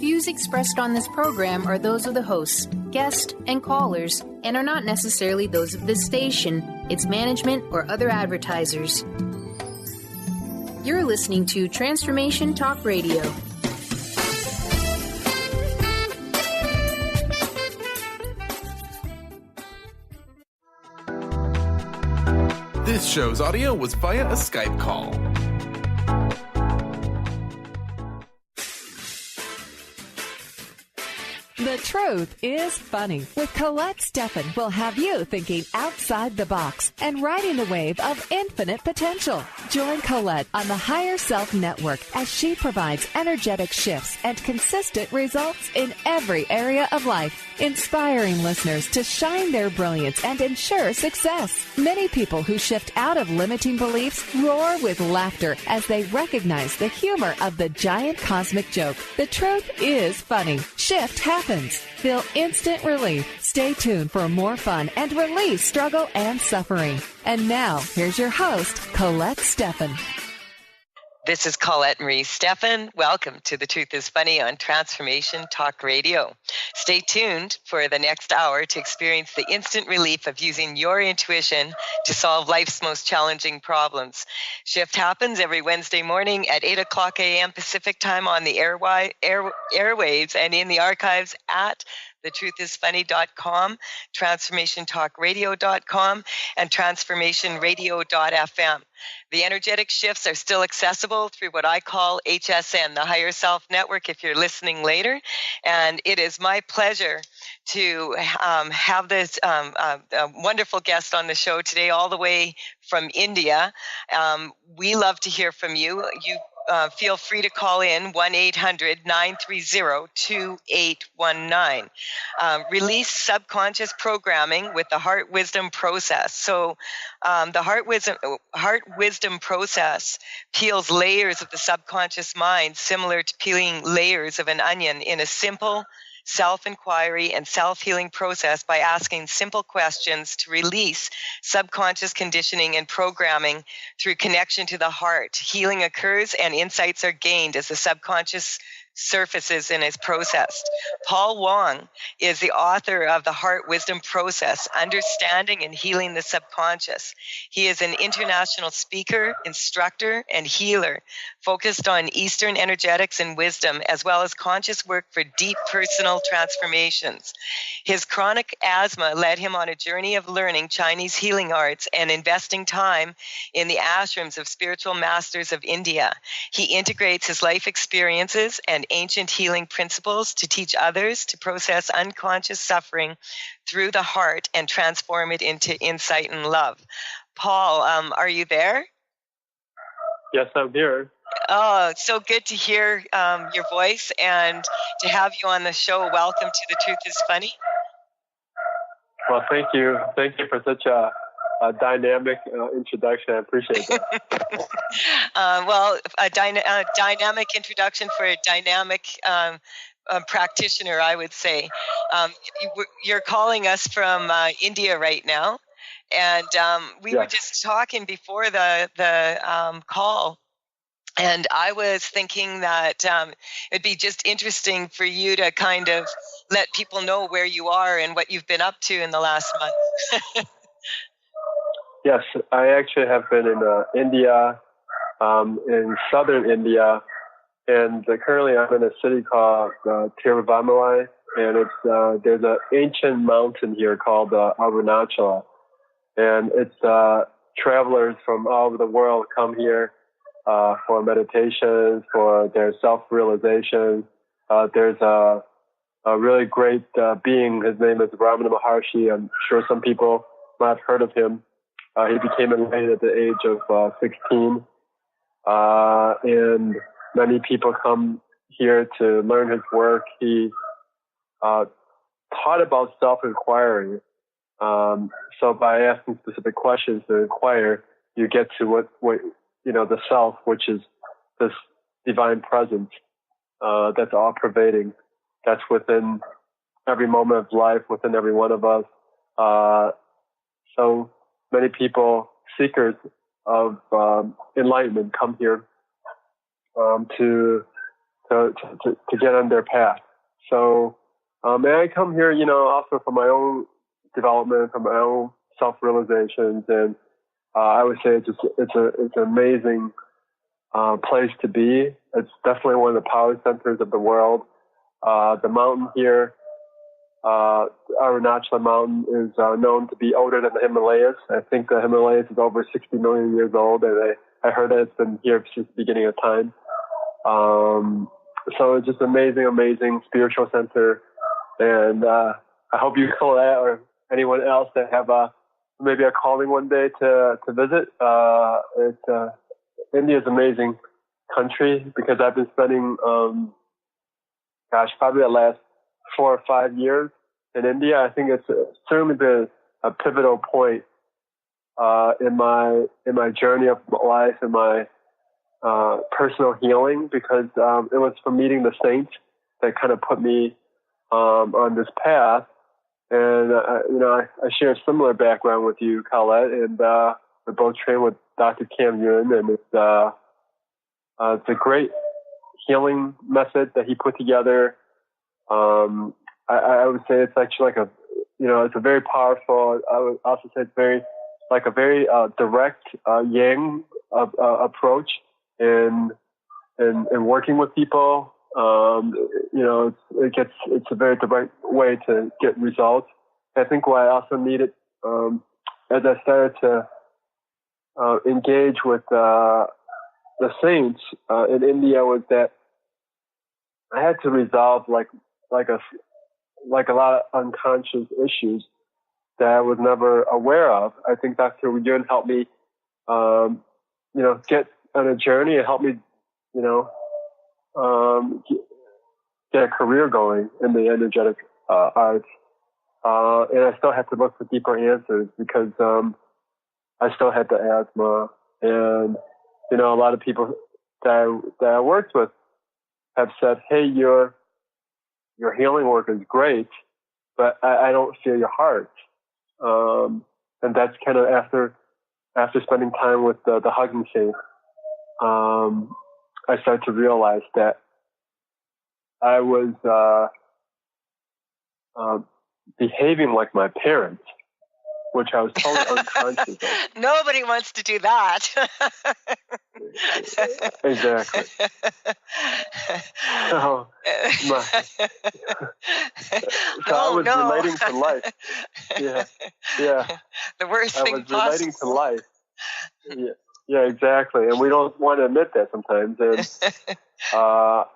views expressed on this program are those of the hosts, guests, and callers, and are not necessarily those of this station, its management, or other advertisers. You're listening to Transformation Talk Radio. This show's audio was via a Skype call. The Truth is Funny with Colette Stefan will have you thinking outside the box and riding the wave of infinite potential. Join Colette on the Higher Self Network as she provides energetic shifts and consistent results in every area of life, inspiring listeners to shine their brilliance and ensure success. Many people who shift out of limiting beliefs roar with laughter as they recognize the humor of the giant cosmic joke. The truth is funny. Shift happens. Feel instant relief. Stay tuned for more fun and release struggle and suffering. And now, here's your host, Colette Stefan. This is Colette Marie Stefan. Welcome to The Truth is Funny on Transformation Talk Radio. Stay tuned for the next hour to experience the instant relief of using your intuition to solve life's most challenging problems. Shift happens every Wednesday morning at 8 o'clock a.m. Pacific time on the airwaves and in the archives at thetruthисfunny.com, transformationtalkradio.com, and transformationradio.fm. The energetic shifts are still accessible through what I call HSN, the Higher Self Network, if you're listening later. And it is my pleasure to have this wonderful guest on the show today, all the way from India. We love to hear from you. Feel free to call in 1-800-930-2819. Release subconscious programming with the heart wisdom process. So the heart wisdom process peels layers of the subconscious mind, similar to peeling layers of an onion, in a simple self-inquiry and self-healing process by asking simple questions to release subconscious conditioning and programming through connection to the heart. Healing occurs and insights are gained as the subconscious surfaces and is processed. Paul Wong is the author of The Heart Wisdom Process, Understanding and Healing the Subconscious. He is an international speaker, instructor, and healer focused on Eastern energetics and wisdom, as well as conscious work for deep personal transformations. His chronic asthma led him on a journey of learning Chinese healing arts and investing time in the ashrams of spiritual masters of India. He integrates his life experiences and ancient healing principles to teach others to process unconscious suffering through the heart and transform it into insight and love. Paul, are you there? Yes, I'm here. Oh, so good to hear your voice and to have you on the show. Welcome to The Truth is Funny. Well, thank you. Thank you for such a dynamic introduction. I appreciate that. A dynamic introduction for a dynamic practitioner, I would say. You're calling us from India right now, and we were just talking before the call. And I was thinking that it'd be just interesting for you to kind of let people know where you are and what you've been up to in the last month. Yes, I actually have been in India, in southern India, and currently I'm in a city called Tiruvannamalai, and it's there's an ancient mountain here called Arunachala, and it's travelers from all over the world come here for meditations, for their self-realization. There's a really great being. His name is Ramana Maharshi. I'm sure some people might have heard of him. He became enlightened at the age of 16. And many people come here to learn his work. He taught about self-inquiry. So by asking specific questions to inquire, you get to what the self, which is this divine presence that's all-pervading, that's within every moment of life, within every one of us. So many people, seekers of enlightenment, come here to to get on their path. So, and I come here, also for my own development, for my own self-realizations, and I would say it's an amazing place to be. It's definitely one of the power centers of the world. The mountain here, Arunachala Mountain, is known to be older than the Himalayas. I think the Himalayas is over 60 million years old, and I heard that it's been here since the beginning of time. So it's just amazing spiritual center. And I hope you, Colette, or anyone else that have maybe a calling one day to visit. India is an amazing country because I've been spending, probably the last 4 or 5 years in India. I think it's certainly been a pivotal point in my journey of life and my personal healing, because it was from meeting the saints that kind of put me on this path. And I share a similar background with you, Colette, and we both trained with Dr. Cam Yun, and it's a great healing method that he put together. I would say it's actually it's a very powerful. I would also say it's very direct yang approach in working with people. It's a very direct way to get results. I think what I also needed as I started to engage with the saints in India was that I had to resolve like a lot of unconscious issues that I was never aware of. I think Dr. Yun helped me, get on a journey and help me, get a career going in the energetic arts. And I still had to look for deeper answers because I still had the asthma. And, a lot of people that I worked with have said, hey, your healing work is great, but I don't feel your heart. And that's kind of after spending time with the Hugging Saint, I started to realize that I was behaving like my parents, which I was totally unconscious of. Nobody wants to do that. Exactly. So, I was relating to life. Yeah. The worst thing possible. I was relating to life. Yeah, exactly. And we don't want to admit that sometimes. And I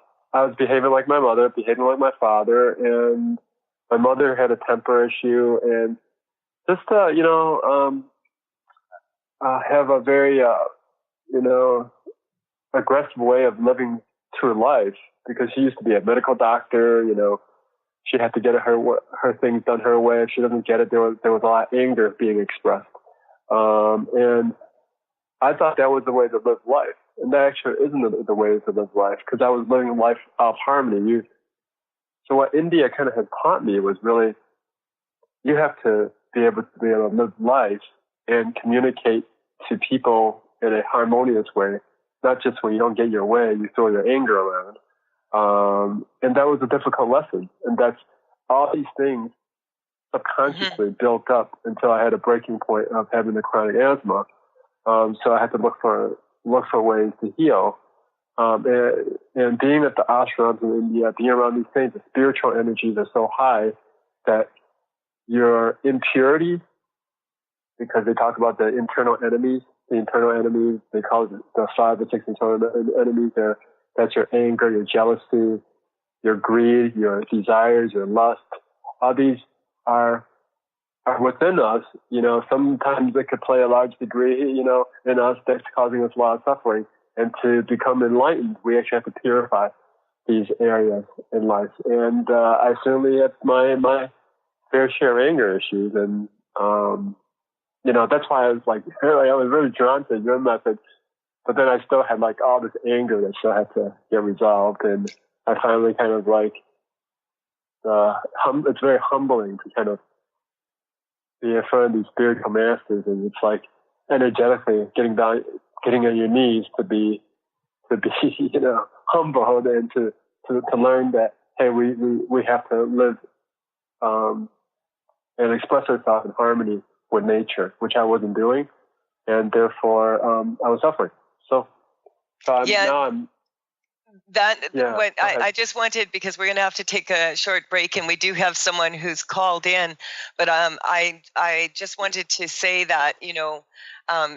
was behaving like my mother, behaving like my father, and my mother had a temper issue, and just have a very aggressive way of living through life, because she used to be a medical doctor. She had to get her things done her way. If she doesn't get it, there was a lot of anger being expressed, and I thought that was the way to live life, and that actually isn't the way to live life, because I was living life out of harmony. So what India kind of has taught me was really, you have to be able to live life and communicate to people in a harmonious way, not just when you don't get your way, you throw your anger around. And that was a difficult lesson. And that's all these things subconsciously built up until I had a breaking point of having the chronic asthma. So I had to look for ways to heal. And being at the ashrams in India, being around these things, the spiritual energies are so high that your impurity, because they talk about the internal enemies, they call it the 5 or 6 internal enemies. That's your anger, your jealousy, your greed, your desires, your lust. All these are within us. Sometimes it could play a large degree, in us, that's causing us a lot of suffering. And to become enlightened, we actually have to purify these areas in life. And I certainly have my fair share of anger issues. And, that's why I was really drawn to your method. But then I still had all this anger that still had to get resolved. And I finally kind of it's very humbling to kind of be in front of these spiritual masters. And it's energetically getting on your knees to be humbled and to to learn that, hey, we have to live and express ourselves in harmony with nature, which I wasn't doing, and therefore I was suffering. I just wanted, because we're going to have to take a short break, and we do have someone who's called in, but I just wanted to say that,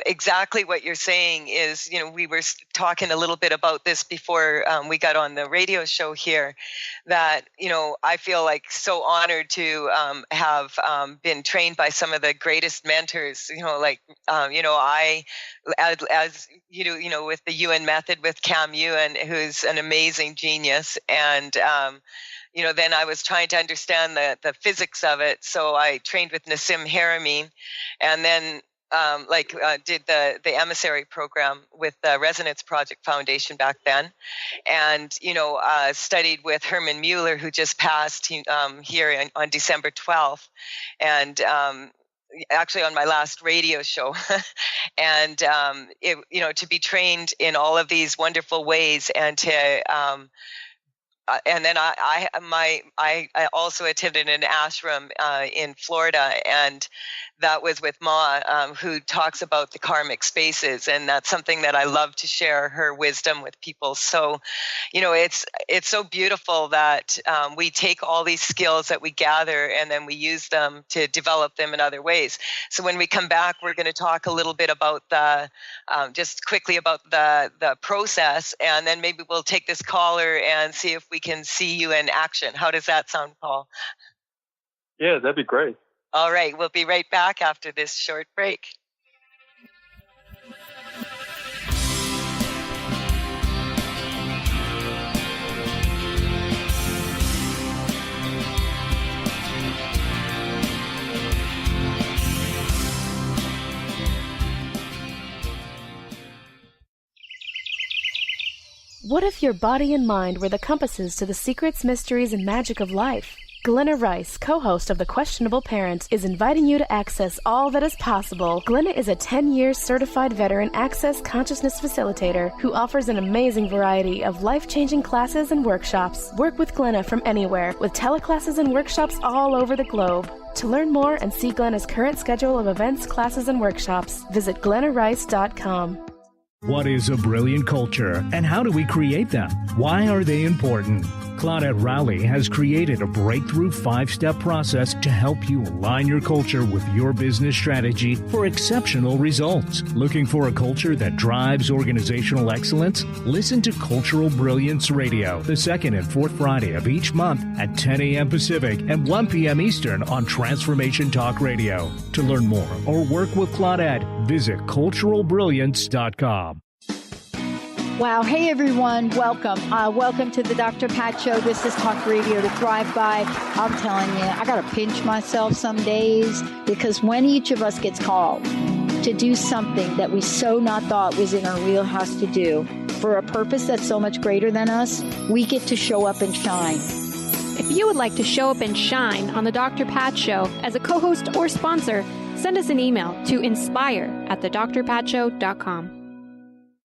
exactly what you're saying is, we were talking a little bit about this before we got on the radio show here, that, I feel like so honored to have been trained by some of the greatest mentors, I, as with the UN method with Cam Ewan, who's an amazing genius. And, then I was trying to understand the physics of it. So I trained with Nassim Haramein, and then did the emissary program with the Resonance Project Foundation back then, and studied with Herman Mueller, who just passed here on December 12th, and actually on my last radio show, and to be trained in all of these wonderful ways, and to and then I also attended an ashram in Florida, and that was with Ma, who talks about the karmic spaces, and that's something that I love to share her wisdom with people. So, it's so beautiful that we take all these skills that we gather and then we use them to develop them in other ways. So when we come back, we're going to talk a little bit about just quickly about the process, and then maybe we'll take this caller and see if we can see you in action. How does that sound, Paul? Yeah, that'd be great. All right, we'll be right back after this short break. What if your body and mind were the compasses to the secrets, mysteries, and magic of life? Glenna Rice, co-host of The Questionable Parent, is inviting you to access all that is possible. Glenna is a 10-year certified veteran access consciousness facilitator who offers an amazing variety of life-changing classes and workshops. Work with Glenna from anywhere, with teleclasses and workshops all over the globe. To learn more and see Glenna's current schedule of events, classes, and workshops, visit glennarice.com. What is a brilliant culture, and how do we create them? Why are they important? Claudette Rowley has created a breakthrough 5-step process to help you align your culture with your business strategy for exceptional results. Looking for a culture that drives organizational excellence? Listen to Cultural Brilliance Radio, the second and fourth Friday of each month at 10 a.m. Pacific and 1 p.m. Eastern on Transformation Talk Radio. To learn more or work with Claudette, visit culturalbrilliance.com. Wow. Hey, everyone. Welcome. Welcome to the Dr. Pat Show. This is Talk Radio to Thrive By. I'm telling you, I got to pinch myself some days, because when each of us gets called to do something that we so not thought was in our wheelhouse to do for a purpose that's so much greater than us, we get to show up and shine. If you would like to show up and shine on the Dr. Pat Show as a co-host or sponsor, send us an email to inspire@thedrpatshow.com.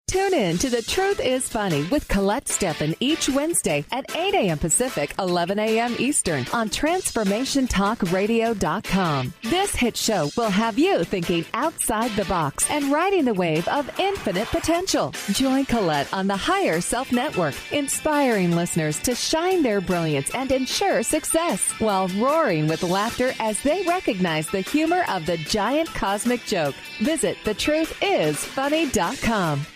Tune in to The Truth is Funny with Colette Stefan each Wednesday at 8 a.m. Pacific, 11 a.m. Eastern on TransformationTalkRadio.com. This hit show will have you thinking outside the box and riding the wave of infinite potential. Join Colette on the Higher Self Network, inspiring listeners to shine their brilliance and ensure success while roaring with laughter as they recognize the humor of the giant cosmic joke. Visit thetruthисfunny.com.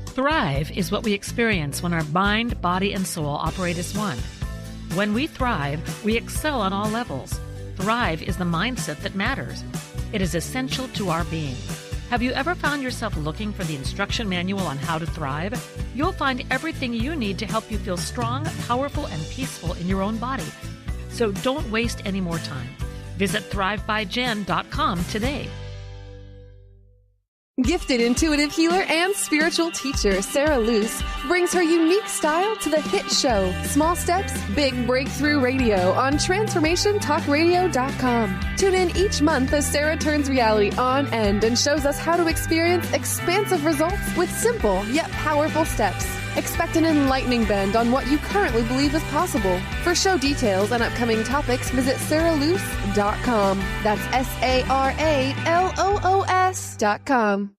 Thrive is what we experience when our mind, body, and soul operate as one. When we thrive, we excel on all levels. Thrive is the mindset that matters. It is essential to our being. Have you ever found yourself looking for the instruction manual on how to thrive? You'll find everything you need to help you feel strong, powerful, and peaceful in your own body. So don't waste any more time. Visit thrivebyjen.com today. Gifted intuitive healer and spiritual teacher Sarah Luce brings her unique style to the hit show Small Steps, Big Breakthrough Radio on TransformationTalkRadio.com. Tune in each month as Sarah turns reality on end and shows us how to experience expansive results with simple yet powerful steps. Expect an enlightening bend on what you currently believe is possible. For show details and upcoming topics, visit sarahloos.com. That's SARALOOS.com.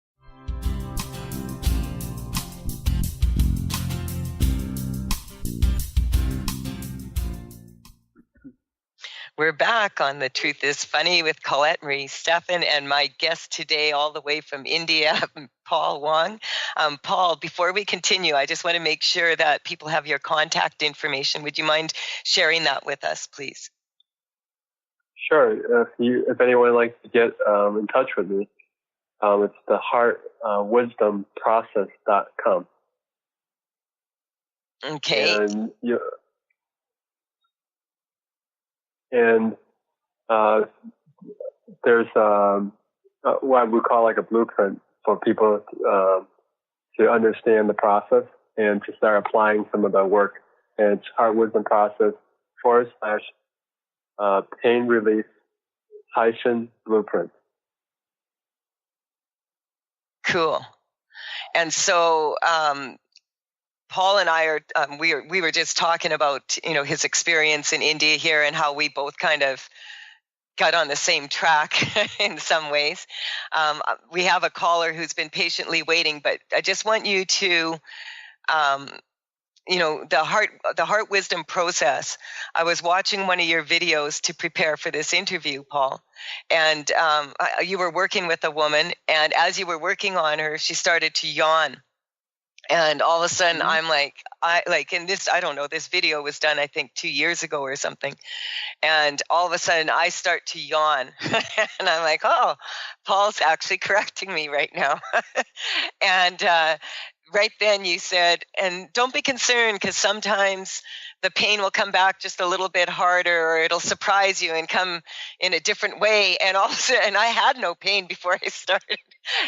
We're back on The Truth is Funny with Colette Marie Stefan and my guest today all the way from India, Paul Wong. Paul, before we continue, I just want to make sure that people have your contact information. Would you mind sharing that with us, please? Sure. If anyone would like to get in touch with me, it's the heartwisdomprocess.com. Okay. And there's what we call like a blueprint for people to understand the process and to start applying some of the work. And it's Heart Wisdom Process / pain relief - blueprint. Cool. And so Paul and I are we were just talking about his experience in India here and how we both kind of got on the same track in some ways. We have a caller who's been patiently waiting, but I just want you to the heart wisdom process. I was watching one of your videos to prepare for this interview, Paul, and you were working with a woman, and as you were working on her, she started to yawn. And all of a sudden, I'm like, I don't know, this video was done, I think, 2 years ago or something. And all of a sudden, I start to yawn. And I'm like, oh, Paul's actually correcting me right now. And right then you said, and don't be concerned, because sometimes the pain will come back just a little bit harder, or it'll surprise you and come in a different way. And all of a sudden, I had no pain before I started.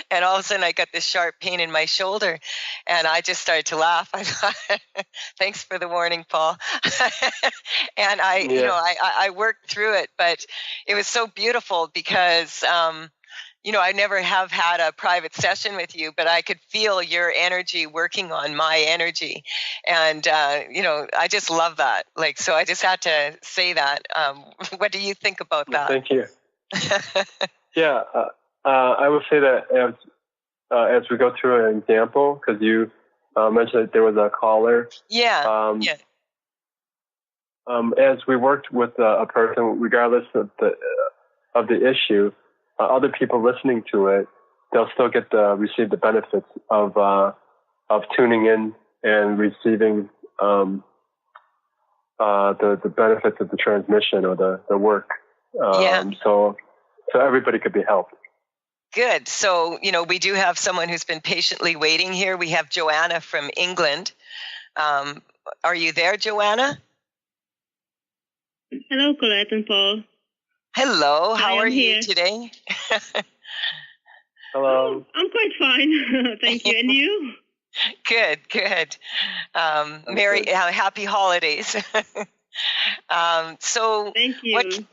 And all of a sudden I got this sharp pain in my shoulder, and I just started to laugh. I thought, thanks for the warning, Paul. And I worked through it, but it was so beautiful because, I never have had a private session with you, but I could feel your energy working on my energy. And, I just love that. So I just had to say that. What do you think about that? Thank you. Yeah. I would say that as we go through an example, because you mentioned that there was a caller. Yeah. As we worked with a person, regardless of the issue, other people listening to it, they'll still receive the benefits of tuning in and receiving the benefits of the transmission or the work. So everybody could be helped. Good. So, we do have someone who's been patiently waiting here. We have Joanna from England. Are you there, Joanna? Hello, Colette and Paul. Hello. How are you today? Hello. I'm quite fine. Thank you. And you? Good. Happy holidays. So thank you.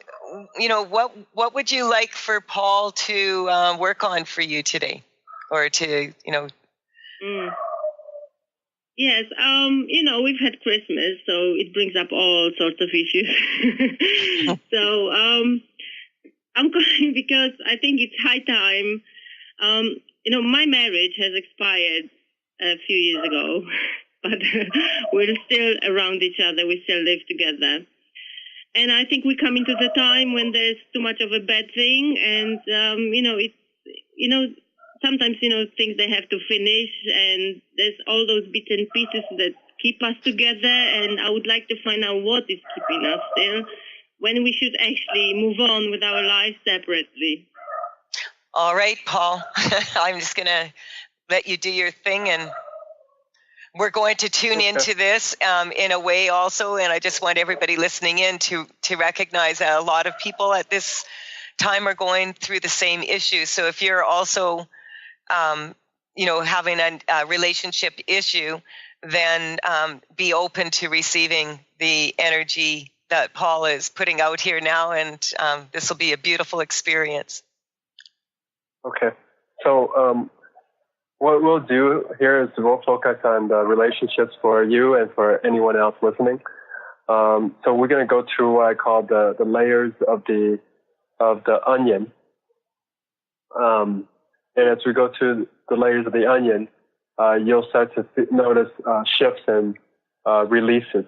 What would you like for Paul to work on for you today, or to Yes, we've had Christmas, so it brings up all sorts of issues. So I'm calling because I think it's high time. My marriage has expired a few years ago, but we're still around each other. We still live together. And I think we come into the time when there's too much of a bad thing, and sometimes things they have to finish, and there's all those bits and pieces that keep us together. And I would like to find out what is keeping us still, when we should actually move on with our lives separately. All right, Paul. I'm just gonna let you do your thing, and we're going to tune into this in a way also, and I just want everybody listening in to recognize that a lot of people at this time are going through the same issue. So if you're also, having a relationship issue, then be open to receiving the energy that Paul is putting out here now, and this will be a beautiful experience. Okay. So what we'll do here is we'll focus on the relationships for you and for anyone else listening. So we're going to go through what I call the layers of the onion. And as we go through the layers of the onion, you'll start to notice shifts and releases.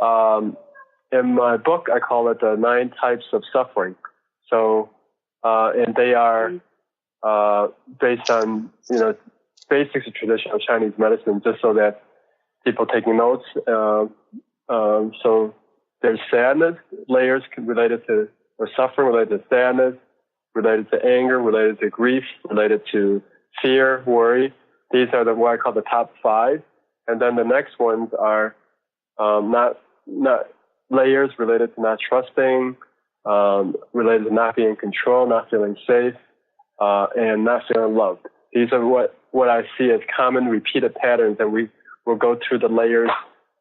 In my book, I call it the 9 types of suffering. So, and they are based on, basics of traditional Chinese medicine, just so that people taking notes. So there's sadness, layers related to, or suffering related to sadness, related to anger, related to grief, related to fear, worry. These are what I call the top 5. And then the next ones are not layers related to not trusting, related to not being in control, not feeling safe, and not feeling loved. These are what I see as common repeated patterns, and we will go through the layers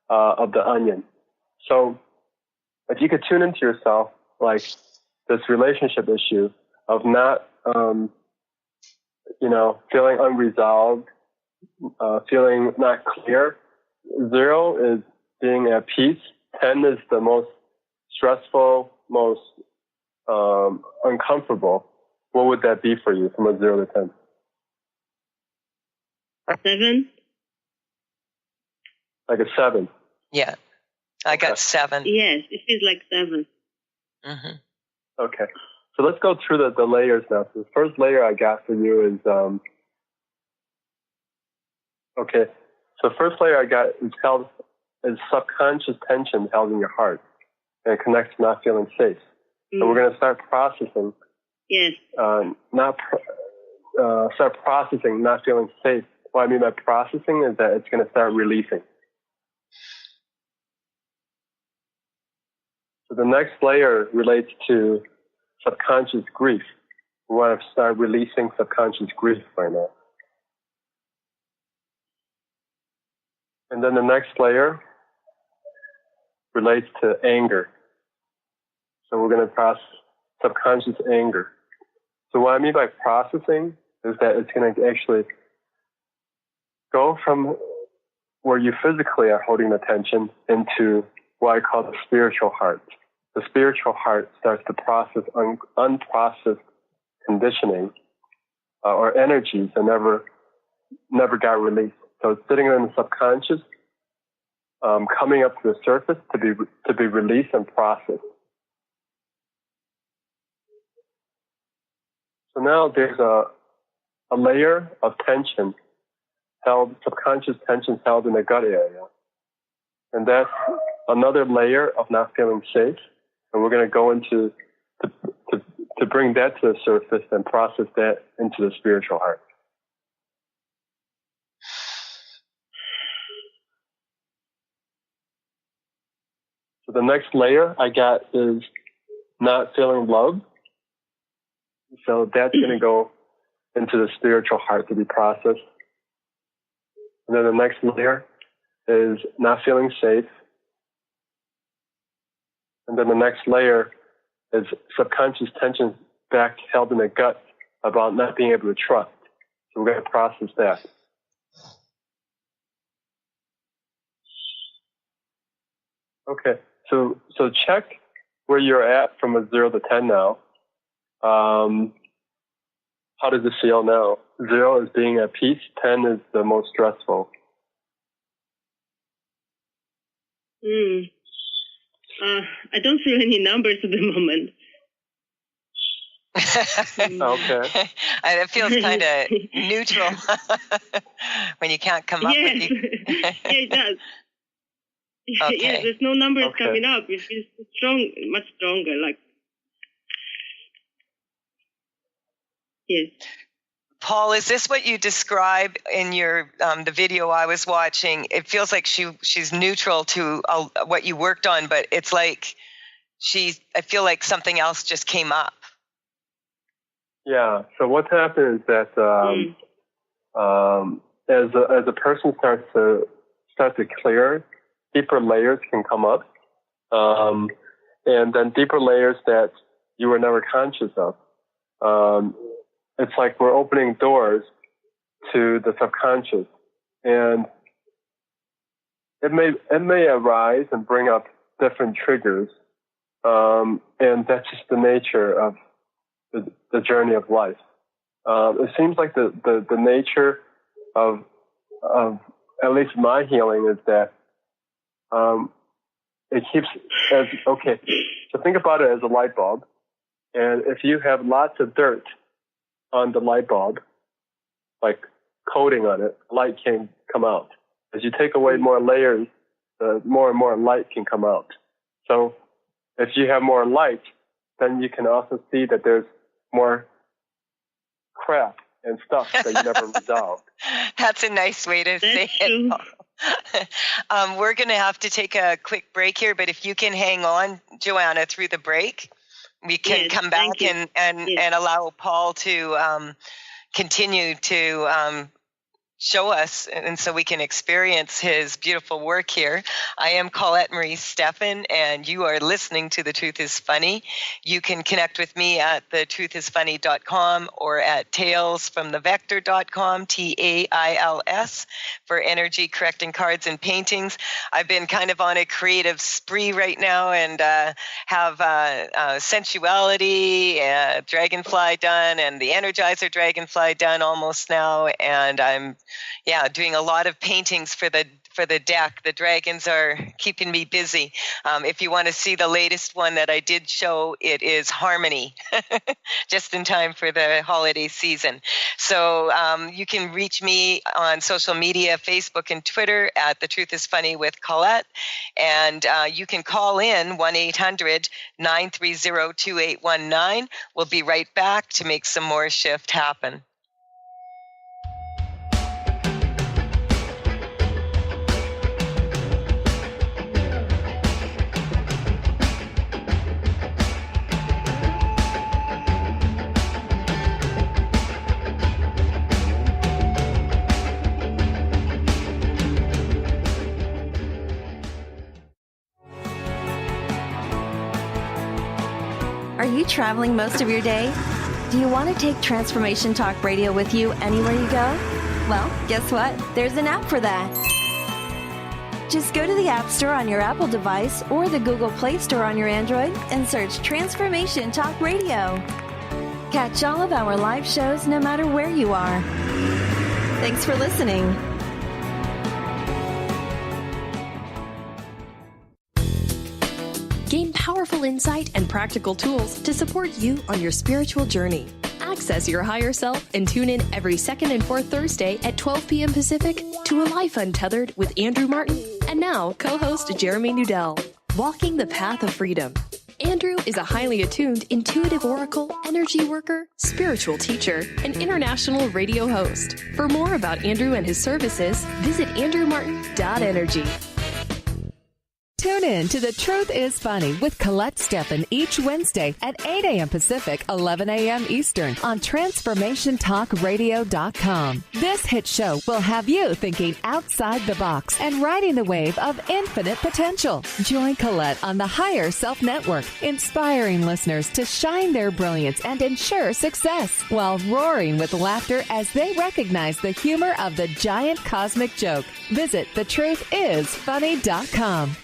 of the onion. So if you could tune into yourself, like this relationship issue of not, feeling unresolved, feeling not clear. 0 is being at peace. 10 is the most stressful, most uncomfortable. What would that be for you from a 0 to 10? 7. Like a 7? Yeah. I got 7. Yes, it feels like 7. Mm-hmm. Okay. So let's go through the layers now. So the first layer I got for you is, okay. So the first layer I got is subconscious tension held in your heart, and it connects to not feeling safe. So we're going to start processing. Yes. Start processing not feeling safe. What I mean by processing is that it's going to start releasing. So the next layer relates to subconscious grief. We want to start releasing subconscious grief right now. And then the next layer relates to anger. So we're going to process subconscious anger. So what I mean by processing is that it's going to actually go from where you physically are holding the tension into what I call the spiritual heart. The spiritual heart starts to process unprocessed conditioning or energies that never got released. So it's sitting in the subconscious, coming up to the surface to be released and processed. So now there's a layer of tension subconscious tension held in the gut area. And that's another layer of not feeling safe. And we're going to go into to bring that to the surface and process that into the spiritual heart. So the next layer I got is not feeling loved. So that's going to go into the spiritual heart to be processed. And then the next layer is not feeling safe. And then the next layer is subconscious tension back held in the gut about not being able to trust. So we're going to process that. Okay, so check where you're at from a 0 to 10 now. How does it feel now? 0 is being at peace. 10 is the most stressful. I don't feel any numbers at the moment. Okay. It feels kind of neutral when you can't come up with Yeah, it does. Okay. Yes, there's no numbers coming up. It feels strong, much stronger. Like, yes. Paul, is this what you describe in your the video I was watching? It feels like she's neutral to what you worked on, but it's like I feel like something else just came up. Yeah. So what's happened is that as a person starts to clear, deeper layers can come up, and then deeper layers that you were never conscious of. It's like we're opening doors to the subconscious, and it may arise and bring up different triggers, and that's just the nature of the journey of life. It seems like the nature of at least my healing is that it keeps as okay. So think about it as a light bulb, and if you have lots of dirt on the light bulb, like coating on it, light can come out. As you take away more layers, more and more light can come out. So if you have more light, then you can also see that there's more crap and stuff that you never resolved. That's a nice way to say it. We're going to have to take a quick break here, but if you can hang on, Joanna, through the break, we can come back and allow Paul to continue to show us, and so we can experience his beautiful work here. I am Colette Marie Stefan, and you are listening to The Truth is Funny. You can connect with me at thetruthisfunny.com or at talesfromthevector.com, TAILS, for energy correcting cards and paintings. I've been kind of on a creative spree right now and have sensuality, dragonfly done, and the Energizer dragonfly done almost now, and I'm doing a lot of paintings for the deck. The dragons are keeping me busy. If you want to see the latest one that I did show, it is Harmony, just in time for the holiday season. So you can reach me on social media, Facebook and Twitter at The Truth is Funny with Colette. And you can call in 1-800-930-2819. We'll be right back to make some more shift happen. Are you traveling most of your day? Do you want to take Transformation Talk Radio with you anywhere you go? Well, guess what? There's an app for that. Just go to the App Store on your Apple device or the Google Play Store on your Android and search Transformation Talk Radio. Catch all of our live shows no matter where you are. Thanks for listening. Gain powerful insight and practical tools to support you on your spiritual journey. Access your higher self and tune in every second and fourth Thursday at 12 p.m. Pacific to A Life Untethered with Andrew Martin and now co-host Jeremy Nudell. Walking the Path of Freedom. Andrew is a highly attuned, intuitive oracle, energy worker, spiritual teacher, and international radio host. For more about Andrew and his services, visit andrewmartin.energy. Tune in to The Truth is Funny with Colette Stefan each Wednesday at 8 a.m. Pacific, 11 a.m. Eastern on TransformationTalkRadio.com. This hit show will have you thinking outside the box and riding the wave of infinite potential. Join Colette on the Higher Self Network, inspiring listeners to shine their brilliance and ensure success while roaring with laughter as they recognize the humor of the giant cosmic joke. Visit thetruthisfunny.com.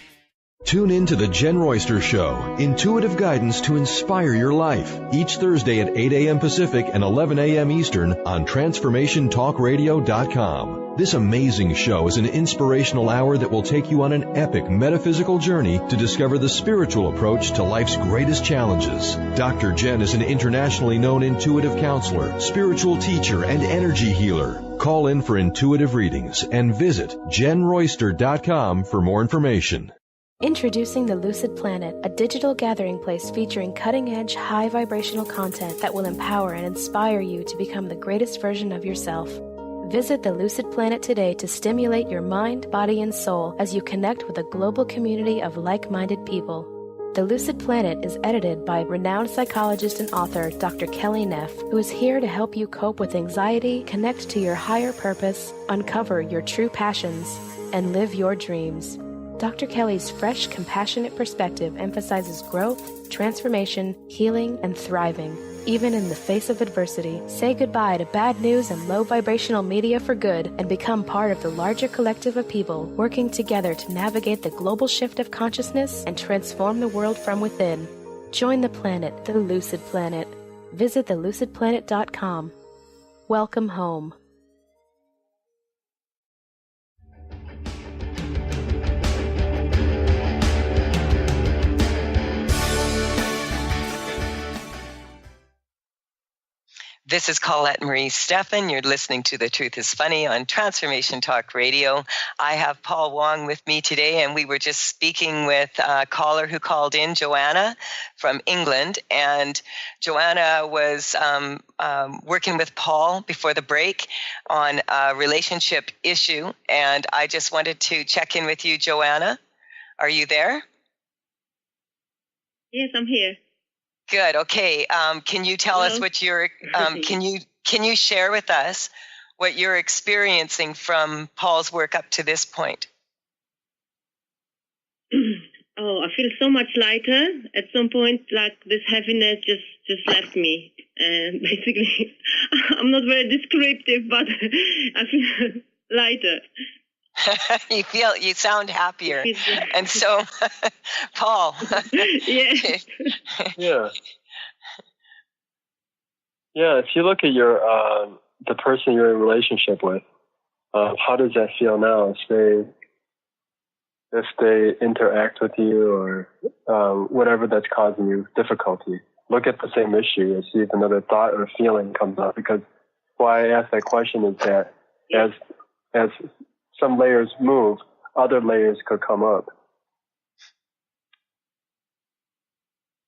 Tune in to The Jen Royster Show, intuitive guidance to inspire your life, each Thursday at 8 a.m. Pacific and 11 a.m. Eastern on TransformationTalkRadio.com. This amazing show is an inspirational hour that will take you on an epic metaphysical journey to discover the spiritual approach to life's greatest challenges. Dr. Jen is an internationally known intuitive counselor, spiritual teacher, and energy healer. Call in for intuitive readings and visit JenRoyster.com for more information. Introducing the Lucid Planet, a digital gathering place featuring cutting-edge, high-vibrational content that will empower and inspire you to become the greatest version of yourself. Visit the Lucid Planet today to stimulate your mind, body, and soul as you connect with a global community of like-minded people. The Lucid Planet is edited by renowned psychologist and author Dr. Kelly Neff, who is here to help you cope with anxiety, connect to your higher purpose, uncover your true passions, and live your dreams. Dr. Kelly's fresh, compassionate perspective emphasizes growth, transformation, healing, and thriving. Even in the face of adversity, say goodbye to bad news and low vibrational media for good and become part of the larger collective of people working together to navigate the global shift of consciousness and transform the world from within. Join the planet, the Lucid Planet. Visit thelucidplanet.com. Welcome home. This is Colette Marie Stefan. You're listening to The Truth is Funny on Transformation Talk Radio. I have Paul Wong with me today, and we were just speaking with a caller who called in, Joanna from England. And Joanna was working with Paul before the break on a relationship issue. And I just wanted to check in with you, Joanna. Are you there? Yes, I'm here. Good. Okay. Can you tell us what you're? Can you share with us what you're experiencing from Paul's work up to this point? Oh, I feel so much lighter. At some point, like this heaviness just left me. And basically, I'm not very descriptive, but I feel lighter. You sound happier. And so, Paul. Yes. Yeah. Yeah, if you look at your the person you're in a relationship with, how does that feel now if they interact with you or whatever that's causing you difficulty? Look at the same issue and see if another thought or feeling comes up, because why I ask that question is that as some layers move, other layers could come up.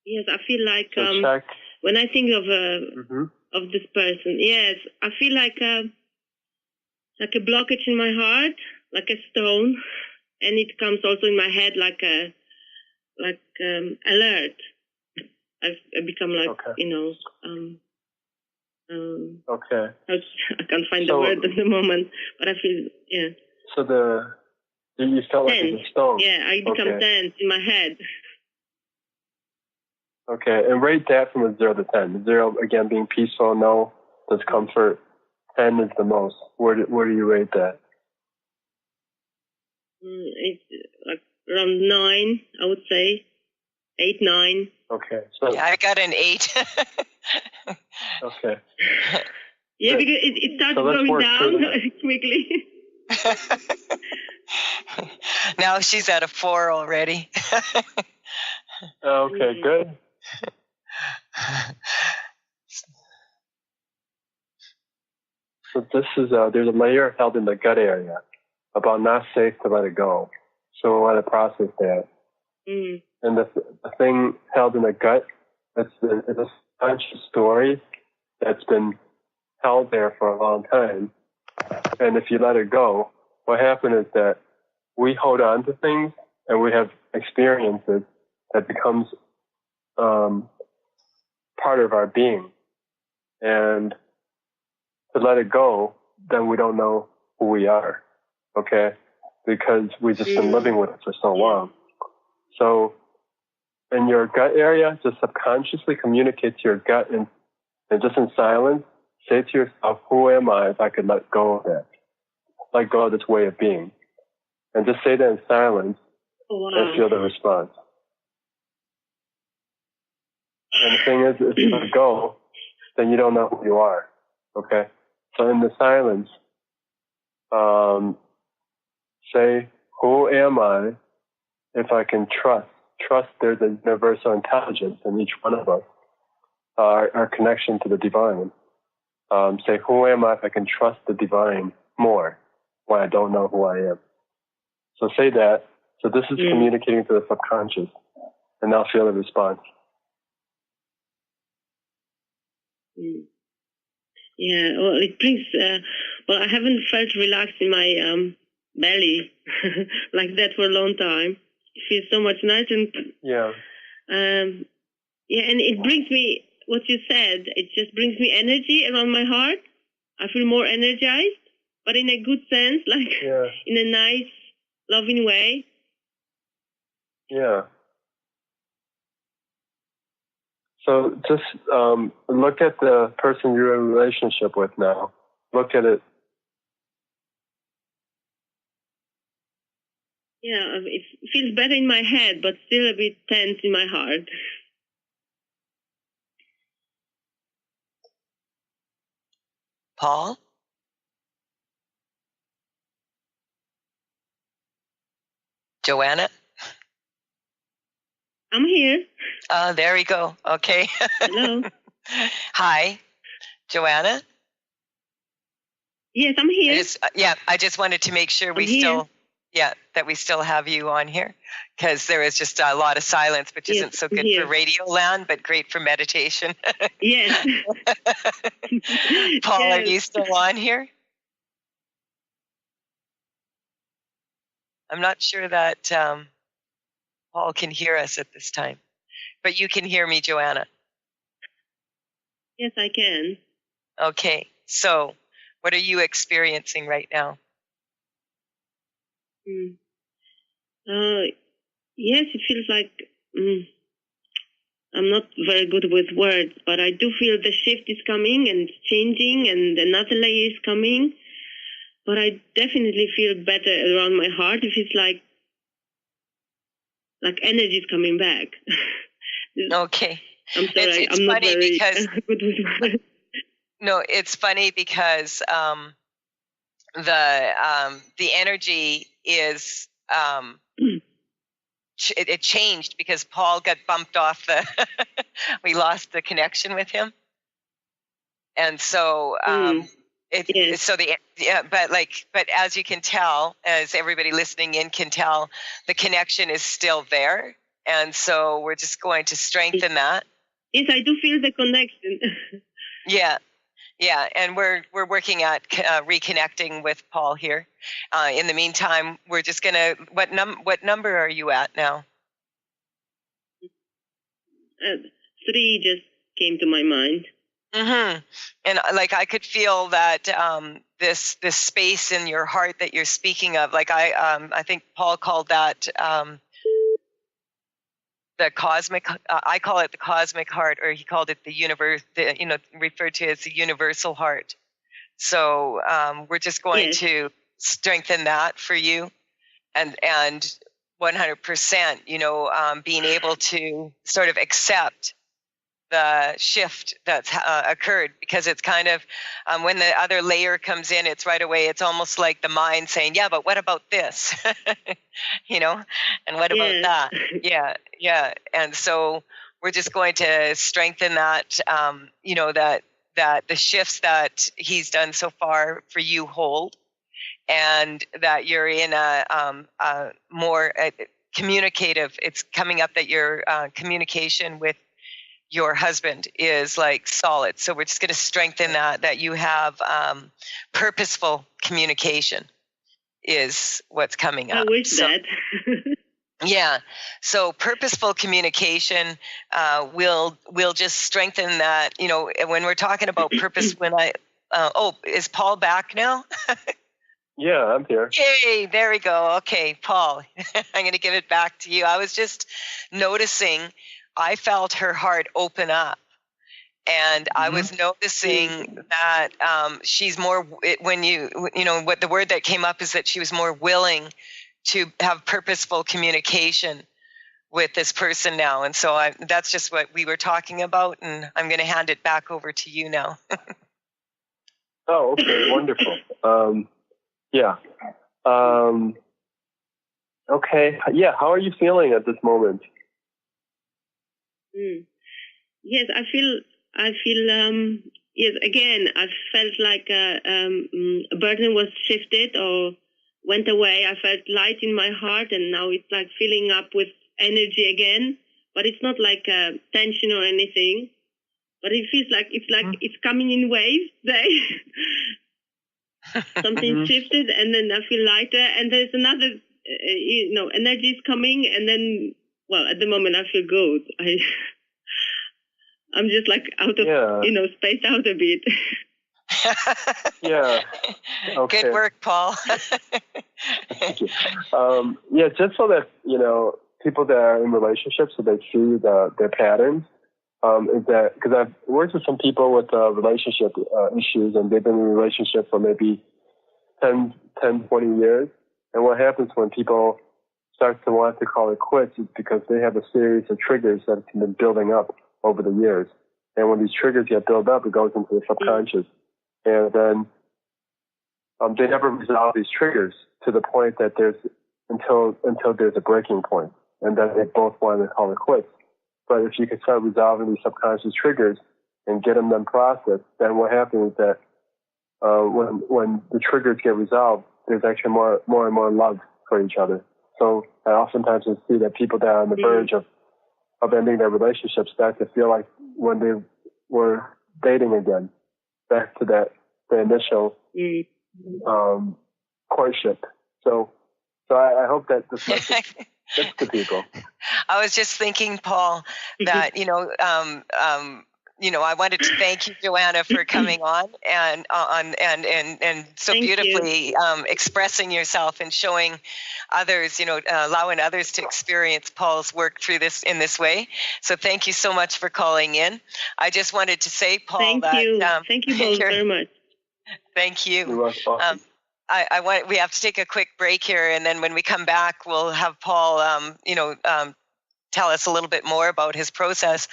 Yes, I feel like when I think of this person, yes, I feel like a blockage in my heart, like a stone, and it comes also in my head like alert. I become like okay. I can't find the word at the moment, but I feel So you felt like it's a stone. Yeah, I become tense in my head. Okay, and rate that from a 0 to 10. 0 again being peaceful, no discomfort. 10 is the most. Where do you rate that? It's like around 9, I would say. 8, 9. Okay. So I got an 8. Okay. Yeah, because it started going down quickly. Now she's at a 4 already. Okay, good. So this is there's a layer held in the gut area about not safe to let it go. So we want to process that. Mm. And the thing held in the gut, it's a conscious story that's been held there for a long time. And if you let it go, what happens is that we hold on to things and we have experiences that becomes part of our being. And to let it go, then we don't know who we are, okay? Because we've just been living with it for so long. So in your gut area, just subconsciously communicate to your gut and just in silence, say to yourself, who am I if I could let go of that? Let go of this way of being. And just say that in silence and feel the response. And the thing is, if you let go, then you don't know who you are, okay? So in the silence, say, who am I if I can trust? Trust there's a universal intelligence in each one of us, our connection to the divine. Say, who am I if I can trust the divine more when I don't know who I am? So say that. So this is communicating to the subconscious, and now feel the response. Yeah, well, it brings, I haven't felt relaxed in my belly like that for a long time. It feels so much nicer. And it brings me, what you said, it just brings me energy around my heart. I feel more energized, but in a good sense, like in a nice, loving way. Yeah. So just look at the person you're in a relationship with now. Look at it. Yeah, it feels better in my head, but still a bit tense in my heart. Paul? Joanna? I'm here. There we go. Okay. Hello. Hi, Joanna? Yes, I'm here. I just wanted to make sure we still have you on here, because there is just a lot of silence, which isn't so good for radio land, but great for meditation. Yes. Paul, are you still on here? I'm not sure that Paul can hear us at this time, but you can hear me, Joanna. Yes, I can. Okay, so what are you experiencing right now? Yes, it feels like I'm not very good with words, but I do feel the shift is coming and it's changing and another layer is coming. But I definitely feel better around my heart. It feels like energy is coming back. Okay. I'm sorry, it's I'm not funny very because, good with words. No, it's funny because the energy is it changed because Paul got bumped off we lost the connection with him, and so but as you can tell, as everybody listening in can tell, the connection is still there, and so we're just going to strengthen that. Yes, I do feel the connection. Yeah, and we're working at reconnecting with Paul here. In the meantime, we're just gonna. What number are you at now? 3 just came to my mind. Mm-hmm. And I could feel that this space in your heart that you're speaking of. I think Paul called that the cosmic. I call it the cosmic heart, or he called it the universe. Referred to as the universal heart. So we're just going to strengthen that for you, and 100%. Being able to sort of accept the shift that's occurred, because it's kind of when the other layer comes in, it's right away. It's almost like the mind saying, "Yeah, but what about this?" And what about that? Yeah. And so we're just going to strengthen that. That the shifts that he's done so far for you hold, and that you're in a more communicative. It's coming up that your communication with your husband is solid. So we're just going to strengthen that you have purposeful communication is what's coming up. I wish that. Yeah. So purposeful communication will just strengthen that. When we're talking about purpose, is Paul back now? Yeah, I'm here. Yay, there we go. Okay, Paul, I'm going to give it back to you. I was just noticing, I felt her heart open up, and I was noticing that she's more, what the word that came up is that she was more willing to have purposeful communication with this person now. And so that's just what we were talking about, and I'm going to hand it back over to you now. Oh, okay, wonderful. Yeah. Okay. Yeah. How are you feeling at this moment? Yes, I feel. Yes, again, I felt like a burden was shifted or went away. I felt light in my heart, and now it's like filling up with energy again. But it's not like tension or anything. But it feels like it's coming in waves. Something shifted, and then I feel lighter, and there's another, energy is coming, and then, well, at the moment I feel good. I'm just out of, spaced out a bit. Yeah. Okay. Good work, Paul. Thank you. Yeah, just so that, people that are in relationships, so they see their patterns, is that, because I've worked with some people with relationship issues, and they've been in a relationship for maybe 10, 20 years. And what happens when people start to want to call it quits is because they have a series of triggers that have been building up over the years. And when these triggers get built up, it goes into the subconscious. And then they never resolve these triggers to the point that there's until there's a breaking point. And then they both want to call it quits. But if you can start resolving these subconscious triggers and get them processed, then what happens is that when the triggers get resolved, there's actually more and more love for each other. So I oftentimes see that people that are on the verge of ending their relationship start to feel like when they were dating again, back to the initial courtship. So I hope that this message gets to people. I was just thinking, Paul, that I wanted to thank you, Joanna, for coming on and so thank beautifully expressing yourself and showing others, allowing others to experience Paul's work through this in this way. So thank you so much for calling in. I just wanted to say, Paul, thank you both very much. Thank you. We have to take a quick break here, and then when we come back, we'll have Paul, tell us a little bit more about his process.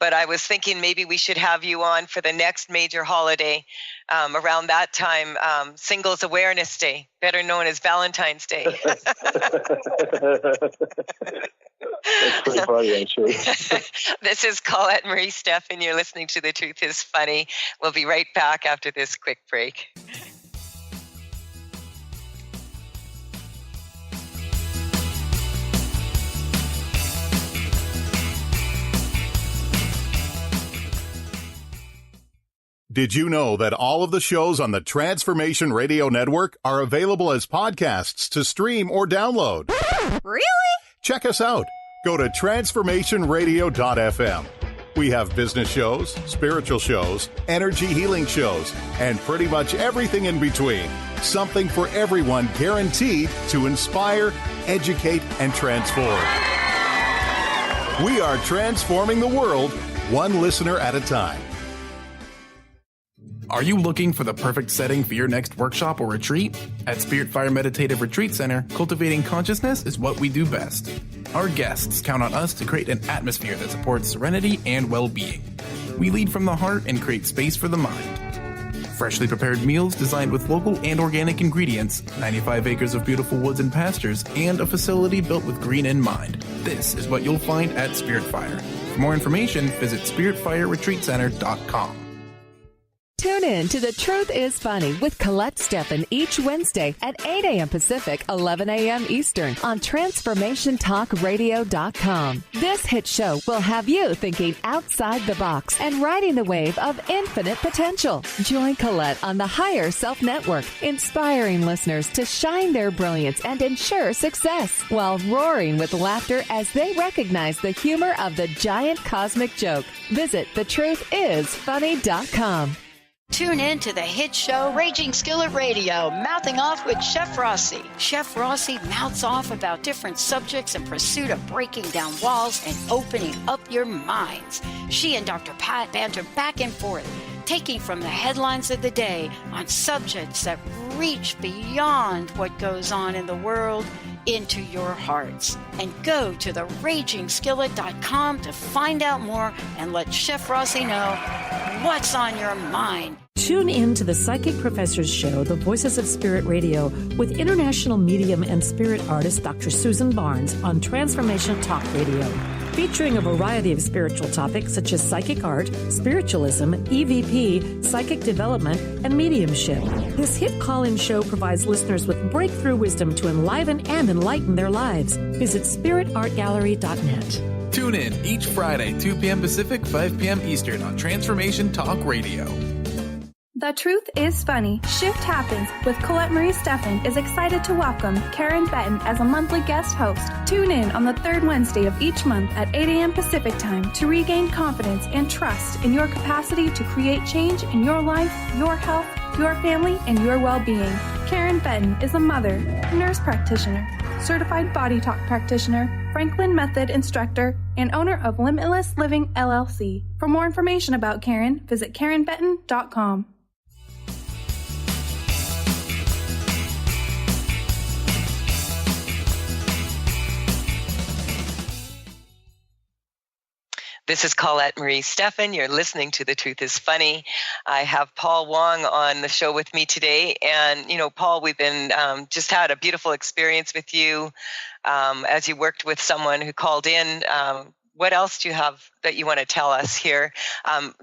But I was thinking maybe we should have you on for the next major holiday around that time, Singles Awareness Day, better known as Valentine's Day. That's pretty funny, actually. This is Colette Marie Stefan. You're listening to The Truth is Funny. We'll be right back after this quick break. Did you know that all of the shows on the Transformation Radio Network are available as podcasts to stream or download? Really? Check us out. Go to transformationradio.fm. We have business shows, spiritual shows, energy healing shows, and pretty much everything in between. Something for everyone, guaranteed to inspire, educate, and transform. We are transforming the world, one listener at a time. Are you looking for the perfect setting for your next workshop or retreat? At Spirit Fire Meditative Retreat Center, cultivating consciousness is what we do best. Our guests count on us to create an atmosphere that supports serenity and well-being. We lead from the heart and create space for the mind. Freshly prepared meals designed with local and organic ingredients, 95 acres of beautiful woods and pastures, and a facility built with green in mind. This is what you'll find at Spirit Fire. For more information, visit spiritfireretreatcenter.com. Tune in to The Truth is Funny with Colette Stefan each Wednesday at 8 a.m. Pacific, 11 a.m. Eastern on TransformationTalkRadio.com. This hit show will have you thinking outside the box and riding the wave of infinite potential. Join Colette on the Higher Self Network, inspiring listeners to shine their brilliance and ensure success while roaring with laughter as they recognize the humor of the giant cosmic joke. Visit thetruthисfunny.com. Tune in to the hit show Raging Skillet Radio, Mouthing Off with Chef Rossi. Chef Rossi mouths off about different subjects in pursuit of breaking down walls and opening up your minds. She and Dr. Pat banter back and forth, taking from the headlines of the day on subjects that reach beyond what goes on in the world into your hearts. And go to theragingskillet.com to find out more and let Chef Rossi know what's on your mind. Tune in to the Psychic Professor's Show, The Voices of Spirit Radio, with international medium and spirit artist Dr. Susan Barnes on Transformation Talk Radio, featuring a variety of spiritual topics such as psychic art, spiritualism, EVP, psychic development, and mediumship. This hit call-in show provides listeners with breakthrough wisdom to enliven and enlighten their lives. Visit spiritartgallery.net. Tune in each Friday, 2 p.m. Pacific, 5 p.m. Eastern on Transformation Talk Radio. The Truth is Funny. Shift Happens with Colette Marie Stefan is excited to welcome Karen Benton as a monthly guest host. Tune in on the third Wednesday of each month at 8 a.m. Pacific time to regain confidence and trust in your capacity to create change in your life, your health, your family, and your well-being. Karen Benton is a mother, nurse practitioner, certified body talk practitioner, Franklin Method instructor and owner of Limitless Living LLC. For more information about Karen, visit KarenBetton.com. This is Colette Marie Stefan. You're listening to The Truth is Funny. I have Paul Wong on the show with me today. And, Paul, we've been just had a beautiful experience with you as you worked with someone who called in. What else do you have that you want to tell us here?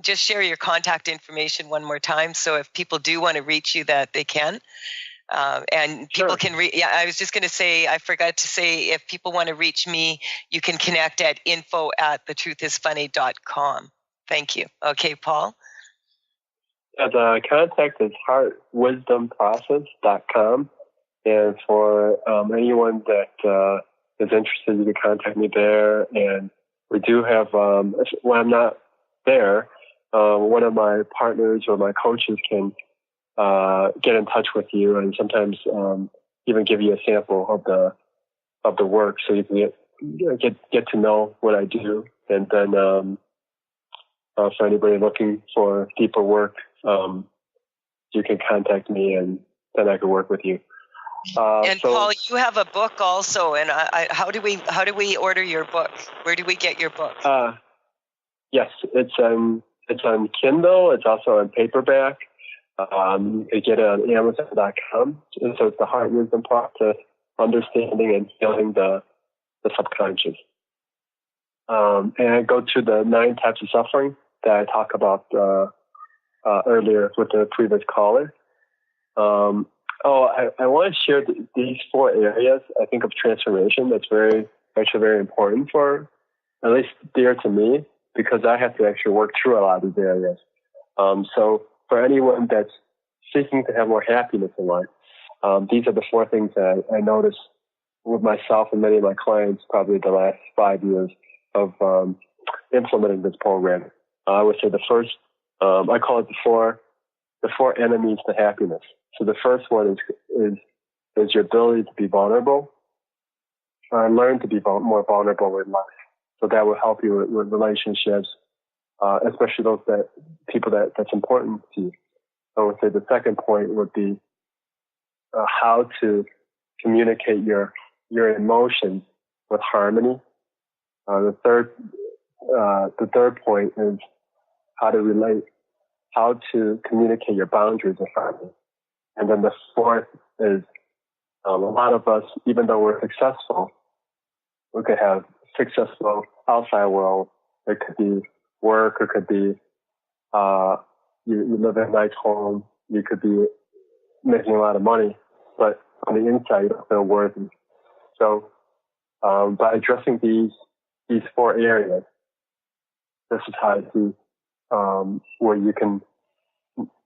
Just share your contact information one more time. So if people do want to reach you, that they can. And people can I was just going to say, I forgot to say, if people want to reach me, you can connect at info@thetruthisfunny.com. Thank you. Okay, Paul. The contact is heartwisdomprocess.com. And for anyone that is interested, you can contact me there. And we do have, when I'm not there, one of my partners or my coaches can get in touch with you, and sometimes even give you a sample of the work, so you can get to know what I do. And then for anybody looking for deeper work, you can contact me, and then I can work with you. And Paul, you have a book also, and how do we order your book? Where do we get your book? Yes, it's on Kindle. It's also on paperback. You can get it on Amazon.com. And so it's the Heart Wisdom Process, Understanding and Healing the Subconscious. And I go to the 9 types of suffering that I talked about earlier with the previous caller. I want to share these 4 areas, I think, of transformation that's very important for, at least dear to me, because I have to actually work through a lot of these areas. So for anyone that's seeking to have more happiness in life, these are the 4 things that I noticed with myself and many of my clients probably the last 5 years of implementing this program. I would say the first, I call it the four enemies to happiness. So the first one is your ability to be vulnerable. Learn to be more vulnerable in life. So that will help you with relationships, especially those people that's important to you. I would say the second point would be how to communicate your emotions with harmony. The third point is how to communicate your boundaries with harmony. And then the fourth is a lot of us, even though we're successful, we could have successful outside world. It could be work, it could be you live in a nice home, you could be making a lot of money, but on the inside you don't feel worthy. So by addressing these 4 areas, this is how I see where you can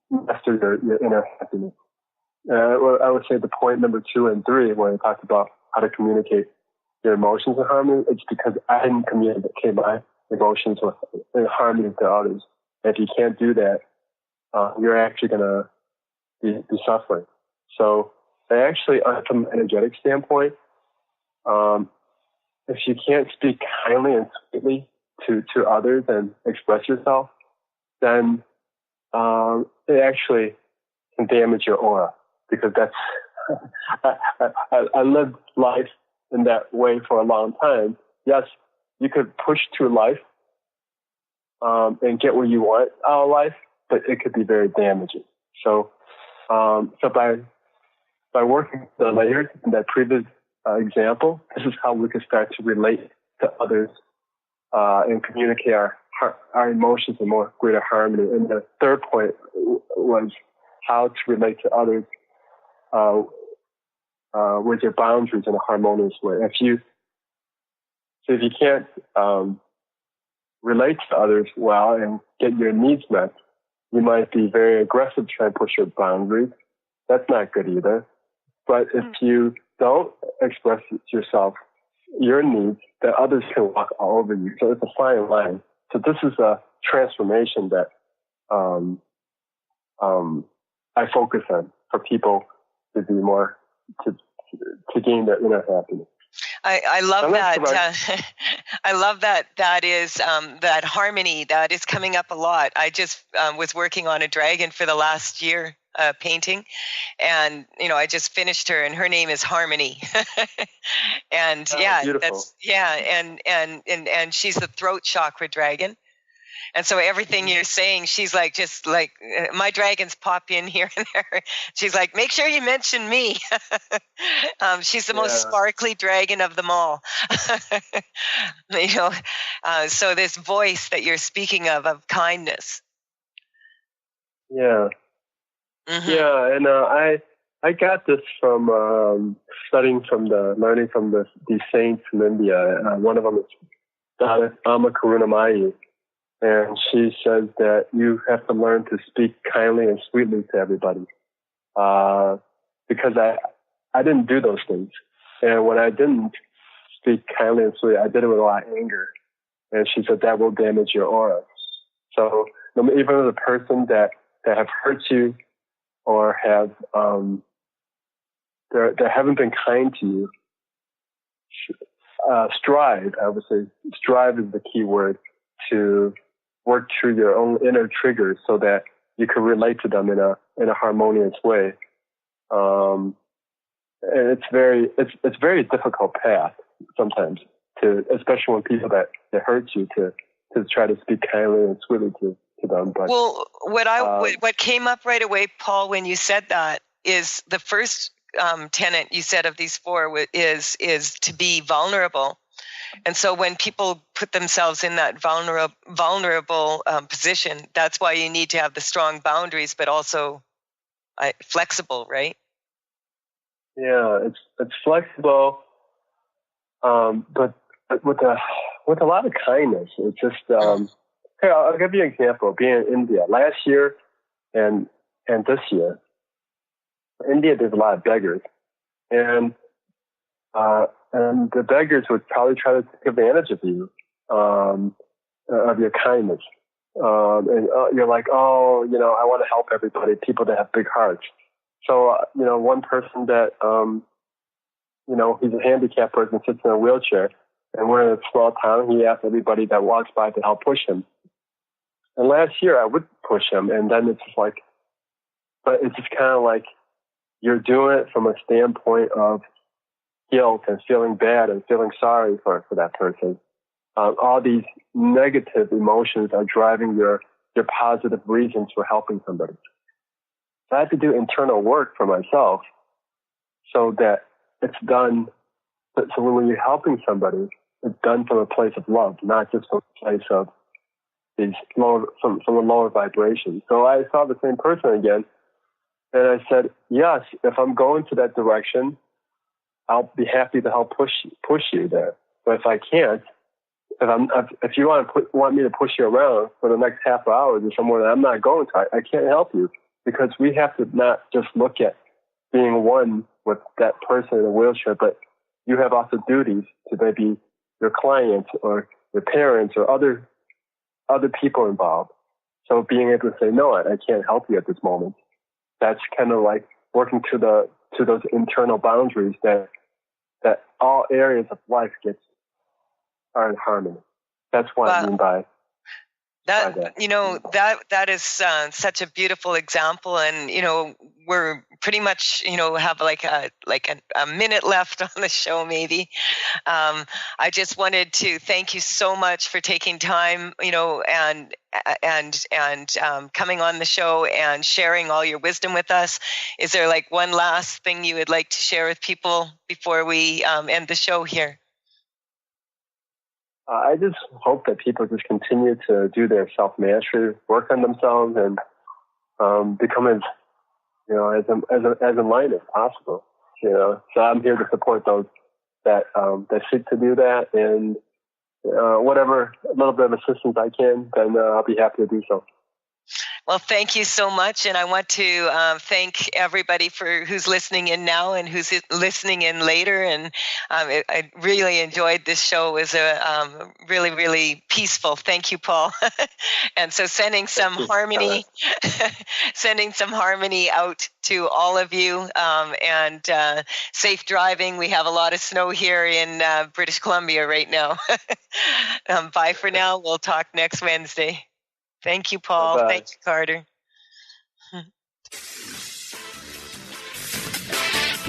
master your inner happiness. I would say the point number 2 and 3, where I talked about how to communicate your emotions in harmony, it's because I didn't communicate my emotions in harmony to others. And if you can't do that, you're actually going to be suffering. So actually, from an energetic standpoint, if you can't speak kindly and sweetly to others and express yourself, then it actually can damage your aura, because that's I lived life in that way for a long time. Yes, you could push through life and get what you want out of life, but it could be very damaging. So by working the layers in that previous example, this is how we can start to relate to others and communicate our emotions in more greater harmony. And the third point was how to relate to others with your boundaries in a harmonious way. If you can't relate to others well and get your needs met, you might be very aggressive trying to push your boundaries. That's not good either. But if you don't express yourself, your needs, that others can walk all over you. So it's a fine line. So this is a transformation that I focus on for people to be more to gain their inner happiness. I love that. I love that. That is that harmony that is coming up a lot. I just was working on a dragon for the last year, painting, and I just finished her, and her name is Harmony. And beautiful. and she's the throat chakra dragon. And so everything you're saying, she's like, just like my dragons pop in here and there. She's like, make sure you mention me. She's the most sparkly dragon of them all. So this voice that you're speaking of kindness. Yeah. Mm-hmm. Yeah. And I got this from learning from these saints in India. One of them is Goddess Amma Karunamayi. And she says that you have to learn to speak kindly and sweetly to everybody. Because I didn't do those things. And when I didn't speak kindly and sweetly, I did it with a lot of anger. And she said that will damage your aura. So even the person that have hurt you or have that haven't been kind to you, strive, I would say, strive is the key word, to work through your own inner triggers so that you can relate to them in a harmonious way. And it's very difficult path sometimes, especially when people that hurt you, to try to speak kindly and sweetly to them. But, well, what came up right away, Paul, when you said that, is the first tenet you said of these four is to be vulnerable. And so when people put themselves in that vulnerable position, that's why you need to have the strong boundaries, but also flexible, right? Yeah, it's flexible, but with a lot of kindness. It's just here, I'll give you an example. Being in India last year and this year, India, there's a lot of beggars, and the beggars would probably try to take advantage of you, of your kindness. And you're like, I want to help everybody, people that have big hearts. So, one person that, he's a handicapped person, sits in a wheelchair, and we're in a small town, he asks everybody that walks by to help push him. And last year I would push him, and then it's just like, but it's just kind of like you're doing it from a standpoint of guilt and feeling bad and feeling sorry for that person. All these negative emotions are driving your positive reasons for helping somebody. So I have to do internal work for myself so that it's done. So when you're helping somebody, it's done from a place of love, not just from a place of these from a lower vibration. So I saw the same person again, and I said, yes, if I'm going to that direction, I'll be happy to help push you there. But if I can't, if you want me to push you around for the next half hour or somewhere that I'm not going to, I can't help you, because we have to not just look at being one with that person in a wheelchair, but you have also duties to maybe your clients or your parents or other people involved. So being able to say, no, I can't help you at this moment. That's kind of like working to those internal boundaries that all areas of life are in harmony. That's what I mean by that. That is such a beautiful example, and we're pretty much have like a minute left on the show, maybe. I just wanted to thank you so much for taking time, and coming on the show and sharing all your wisdom with us. Is there like one last thing you would like to share with people before we end the show here? I just hope that people just continue to do their self-mastery, work on themselves, and become as enlightened as possible. So I'm here to support those that seek to do that, and whatever little bit of assistance I can, then I'll be happy to do so. Well, thank you so much. And I want to thank everybody for who's listening in now and who's listening in later. And I really enjoyed this show. It was a really, really peaceful. Thank you, Paul. And so sending some harmony out to all of you, and safe driving. We have a lot of snow here in British Columbia right now. Bye for now. We'll talk next Wednesday. Thank you, Paul. Bye-bye. Thank you, Carter.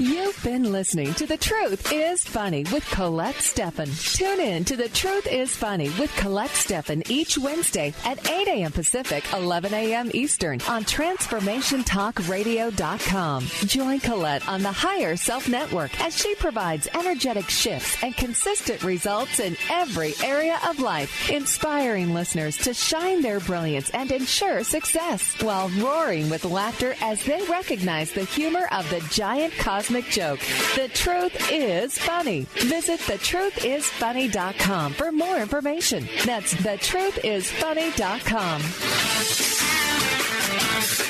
You've been listening to The Truth is Funny with Colette Stefan. Tune in to The Truth is Funny with Colette Stefan each Wednesday at 8 a.m. Pacific, 11 a.m. Eastern on TransformationTalkRadio.com. Join Colette on the Higher Self Network as she provides energetic shifts and consistent results in every area of life, inspiring listeners to shine their brilliance and ensure success while roaring with laughter as they recognize the humor of the giant cosmic joke. The Truth is Funny. Visit thetruthisfunny.com for more information. That's thetruthisfunny.com.